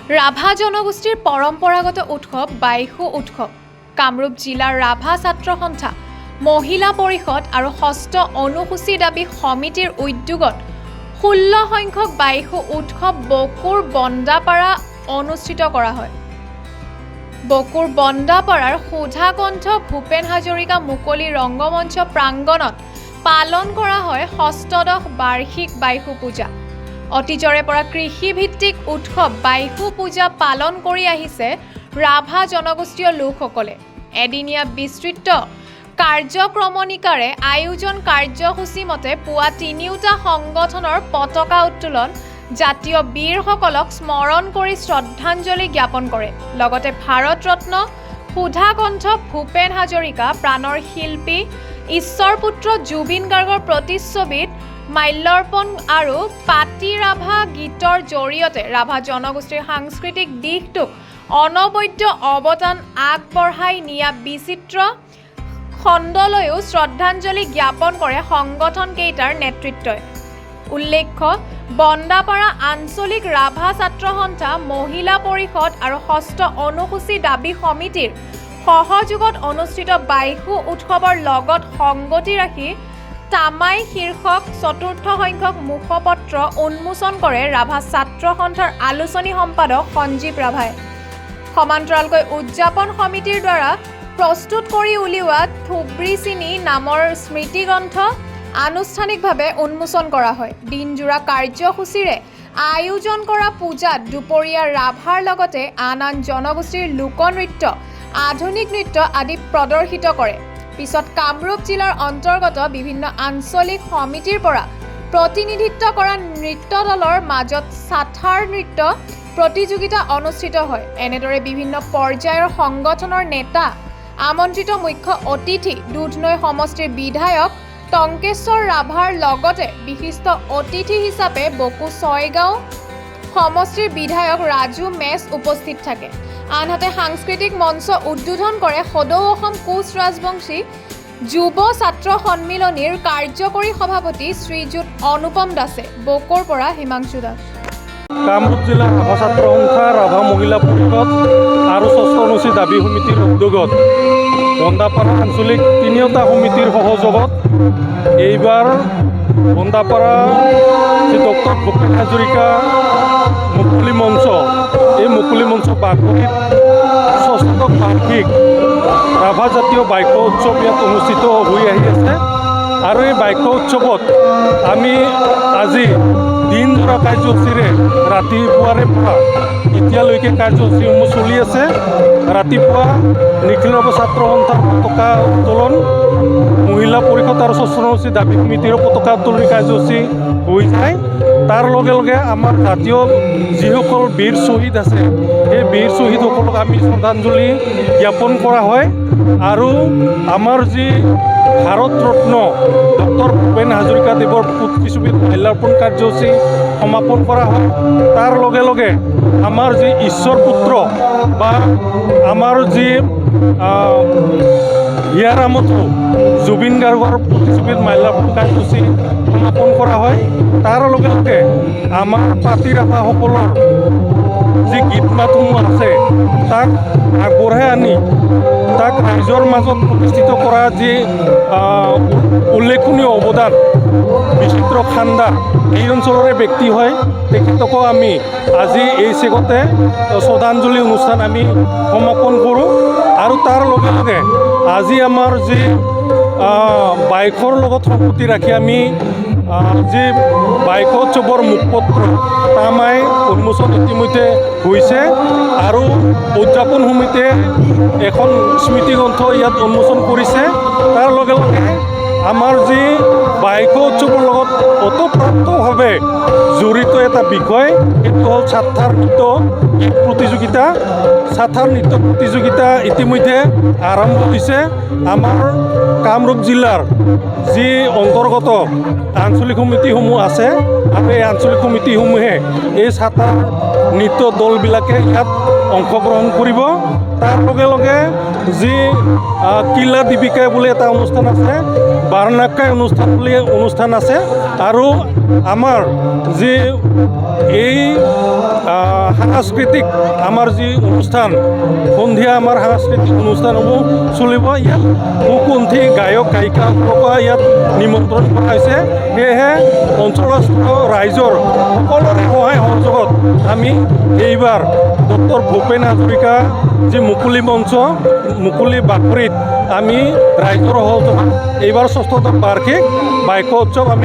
ৰাভা জনগোষ্ঠীৰ পৰম্পৰাগত উৎসৱ বাইশু উৎসৱ। কামৰূপ জিলাৰ ৰাভা ছাত্ৰ সন্থা, মহিলা পৰিষদ আৰু ষষ্ঠ অনুসূচী দাবী সমিতিৰ উদ্যোগত 16 সংখ্যক বাইশু উৎসৱ বকুৰ বন্দাপাৰা অনুষ্ঠিত কৰা হয়। বকুৰ বন্দাপাৰাৰ সুধাকণ্ঠ ভূপেন হাজৰিকা মুকলি ৰংগমঞ্চ প্ৰাংগণত পালন কৰা হয় ষষ্ঠদশ বাৰ্ষিক বাইশু পূজা। অতীজৰে পৰা কৃষিভিত্তিক উৎসৱ বাইশু পূজা পালন কৰি আহিছে ৰাভা জনগোষ্ঠীয় লোকসকলে। এদিনীয়া বিস্তৃত কাৰ্যক্ৰমণিকাৰে আয়োজন কাৰ্যসূচী মতে পুৱা 3টা সংগঠনৰ পতাকা উত্তোলন, জাতীয় বীৰসকলক স্মৰণ কৰি শ্ৰদ্ধাঞ্জলি জ্ঞাপন কৰে। লগতে ভাৰত ৰত্ন সুধাকণ্ঠ ভূপেন হাজৰিকা, প্ৰাণৰ শিল্পী ঈশ্বৰপুত্ৰ জুবিন গাৰ্গৰ প্ৰতিচ্ছবিত মাল্যাৰ্পণ আৰু পাতি ৰাভা গীতৰ জৰিয়তে ৰাভা জনগোষ্ঠীৰ সাংস্কৃতিক দিশটোক অনবদ্য অৱদান আগবঢ়াই নিয়া বিচিত্ৰ খণ্ডলৈও শ্ৰদ্ধাঞ্জলি জ্ঞাপন কৰে সংগঠনকেইটাৰ নেতৃত্বই। উল্লেখ্য, বন্দাপাৰা আঞ্চলিক ৰাভা ছাত্ৰ সন্থা, মহিলা পৰিষদ আৰু ষষ্ঠ অনুসূচী দাবী সমিতিৰ সহযোগত অনুষ্ঠিত বাইশু উৎসৱৰ লগত সংগতি ৰাখি তামাই শীৰ্ষক 4ৰ্থ সংখ্যক মুখপত্ৰ উন্মোচন কৰে ৰাভা ছাত্ৰ সন্থাৰ আলোচনী সম্পাদক সঞ্জীৱ ৰাভাই। সমান্তৰালকৈ উদযাপন সমিতিৰ দ্বাৰা প্ৰস্তুত কৰি উলিওৱা থুব্ৰি চিনি নামৰ স্মৃতিগ্ৰন্থ আনুষ্ঠানিকভাৱে উন্মোচন কৰা হয়। দিনজোৰা কাৰ্যসূচীৰে আয়োজন কৰা পূজাত দুপৰীয়া ৰাভাৰ লগতে আন আন জনগোষ্ঠীৰ লোকনৃত্য, আধুনিক নৃত্য আদি প্ৰদৰ্শিত কৰে। পিছত কামৰূপ জিলাৰ অন্তৰ্গত বিভিন্ন আঞ্চলিক সমিতিৰ পৰা প্ৰতিনিধিত্ব কৰা নৃত্য দলৰ মাজত ছাথাৰ নৃত্য প্ৰতিযোগিতা অনুষ্ঠিত হয়। এনেদৰে বিভিন্ন পৰ্যায়ৰ সংগঠনৰ নেতা, আমন্ত্ৰিত মুখ্য অতিথি, দুধনৈ সমষ্টিৰ বিধায়ক টংকেশ্বৰ ৰাভাৰ লগতে বিশিষ্ট অতিথি হিচাপে বকো ছয়গাঁও সমষ্টিৰ বিধায়ক ৰাজু মেছ উপস্থিত থাকে। আনহাতে সাংস্কৃতিক মঞ্চ উদ্বোধন কৰে সদৌ অসম কোচ ৰাজবংশী যুৱ ছাত্ৰ সন্মিলনীৰ কাৰ্যকৰী সভাপতি শ্ৰীযুত অনুপম দাসে। বকোৰ পৰা হিমাংশু দাস। কামৰূপ জিলা ৰাভা ছাত্ৰ সন্থা, ৰাভা মহিলা পৰিষদ আৰু ষষ্ঠ অনুসূচী দাবী সমিতিৰ উদ্যোগত বন্দাপাৰা আঞ্চলিক 3টা সমিতিৰ সহযোগত এইবাৰ বন্দাপাৰা যি ডক্টৰ ভূপেন হাজৰিকা মুকলি মঞ্চ, এই মুকলি মঞ্চ বাকৰিত 6ষ্ঠ বাৰ্ষিক ৰাভা জাতীয় বাইশু উৎসৱ ইয়াত অনুষ্ঠিত হৈ আহি আছে। আৰু এই বাইশু উৎসৱত আমি আজি দিনজোৰা কাৰ্যসূচীৰে ৰাতিপুৱাৰে পৰা এতিয়ালৈকে কাৰ্যসূচীসমূহ চলি আছে। ৰাতিপুৱা নিখিল ৰাভা ছাত্ৰ সন্থাৰ পতাকা উত্তোলন, মহিলা পৰিষদ আৰু ষষ্ঠ অনুসূচী দাবী সমিতিৰ পতাকা উত্তোলনী কাৰ্যসূচী হৈ যায়। তাৰ লগে লগে আমাৰ জাতীয় যিসকল বীৰ শ্বহীদ আছে, সেই বীৰ শ্বহীদসকলক আমি শ্ৰদ্ধাঞ্জলি জ্ঞাপন কৰা হয়। আৰু আমাৰ যি ভাৰত ৰত্ন ডক্টৰ ভূপেন হাজৰিকা দেৱৰ প্ৰতিচ্ছবিত মাল্যাৰ্পণ কাৰ্যসূচী সমাপন কৰা হয়। তাৰ লগে লগে আমাৰ যি ঈশ্বৰ পুত্ৰ বা আমাৰ যি হিয়াৰামঠু জুবিন গাৰ্গৰ প্ৰতিচ্ছবিত মাল্যাৰ্পণ কাৰ্যসূচী সমাপন কৰা হয়। তাৰ লগে লগে আমাৰ পাতি ৰাভাসকলৰ যি গীত মাতসমূহ আছে তাক আগবঢ়াই আনি তাক ৰাইজৰ মাজত প্ৰতিষ্ঠিত কৰা যি উল্লেখনীয় অৱদান বিচিত্ৰ খান্দা এই অঞ্চলৰে ব্যক্তি হয়, তেখেতকো আমি আজি এই চেগতে শ্ৰদ্ধাঞ্জলি অনুষ্ঠান আমি সমাপন কৰোঁ। আৰু তাৰ লগে লগে আজি আমাৰ যি বাইশৰ লগত সংগতি ৰাখি আমি যি বাইশু উৎসৱৰ মুখপত্ৰ তামাই উন্মোচন ইতিমধ্যে হৈছে আৰু উদযাপন সমিতিয়ে এখন স্মৃতিগ্ৰন্থ ইয়াত উন্মোচন কৰিছে। তাৰ লগে লগে আমাৰ যি বাইশু উৎসৱৰ লগত ওতঃপ্ৰোতভাৱে জড়িত এটা বিষয়, সেইটো হ'ল ছাথাৰ নৃত্য প্ৰতিযোগিতা। ছাথাৰ নৃত্য প্ৰতিযোগিতা ইতিমধ্যে আৰম্ভ হৈছে। আমাৰ কামৰূপ জিলাৰ যি অন্তৰ্গত আঞ্চলিক সমিতিসমূহ আছে আৰু এই আঞ্চলিক সমিতিসমূহে এই ছাথাৰ নৃত্য দলবিলাকে ইয়াত অংশগ্ৰহণ কৰিব। তাৰ লগে লগে যি কিলা দীপিকাই বুলি এটা অনুষ্ঠান আছে, বাৰনাক্কাই অনুষ্ঠান বুলি অনুষ্ঠান আছে। আৰু আমাৰ যি এই সাংস্কৃতিক আমাৰ যি অনুষ্ঠান সন্ধিয়া আমাৰ সাংস্কৃতিক অনুষ্ঠানসমূহ চলিব। ইয়াত সুকণ্ঠী গায়ক গায়িকাসকলকো ইয়াত নিমন্ত্ৰণ কৰা হৈছে। সেয়েহে অঞ্চলস্থ ৰাইজৰ সকলোৰে সহায় সহযোগত আমি এইবাৰ ডক্টৰ ভূপেন হাজৰিকা যি মুকলি মঞ্চ মুকলি বাকৰিত আমি ৰাইজৰ সহযোগত এইবাৰ ৬ষ্ঠতম বাৰ্ষিক বাইক উৎসৱ আমি